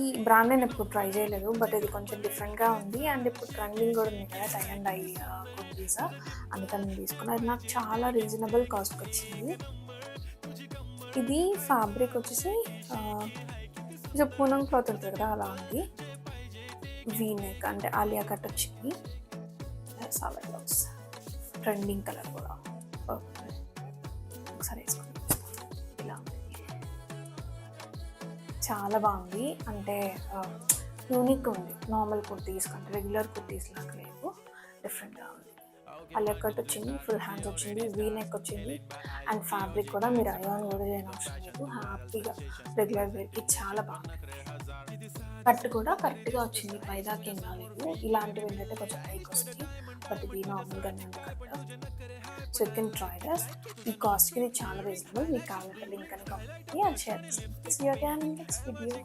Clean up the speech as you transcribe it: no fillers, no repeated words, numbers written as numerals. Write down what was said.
ఈ బ్రాండ్ నేను ఎప్పుడు ట్రై చేయలేదు. బట్ ఇది కొంచెం డిఫరెంట్‌గా ఉంది. అండ్ ఇప్పుడు ట్రెండింగ్ కూడా ఉంది కదా! Tie and dye kurtis. అందుకని నేను తీసుకున్నా. అది నాకు చాలా రీజనబుల్ కాస్ట్‌కొచ్చింది. ఇది ఫ్యాబ్రిక్ వచ్చేసి కొంచెం పూనం క్లాత్ ఉంటది కదా! అలా ఉంది. వీ నెక్ అంటే ఆలియా కట్ వచ్చింది. సాదా బ్లౌజ్. ట్రెండింగ్ కలర్ కూడా. పర్పుల్. ఒకసారి వేసుకొని ఇలా ఉంది. చాలా బాగుంది. అంటే యూనిక్ ఉంది. నార్మల్ కుర్తీస్ కంటే రెగ్యులర్ కుర్తీస్ లాగా లేవు. డిఫరెంట్‌గా ఉంది. ఆలియా కట్ వచ్చింది. ఫుల్ హ్యాండ్స్ వచ్చింది. వీ నెక్ వచ్చింది. అండ్ ఫ్యాబ్రిక్ కూడా మీరు అయాన్ కూడా చేయని అవసరం లేదు. హ్యాపీగా రెగ్యులర్ వేర్‌కి చాలా బాగుంది. కట్ కూడా కరెక్ట్‌గా వచ్చింది. పైదాకా ఏం రాలేదు. ఇలాంటివి ఏంటంటే కొంచెం పైకి వస్తాయి. బట్ ఇది నార్మల్‌గానే ఉంది cut. So you can try this. ఈ కాస్ట్‌కి ఇది చాలా రీజనబుల్. మీకు కావాలంటే లింక్ అని కావాలి. అది షేర్ చేస్తాను. See you again in next video.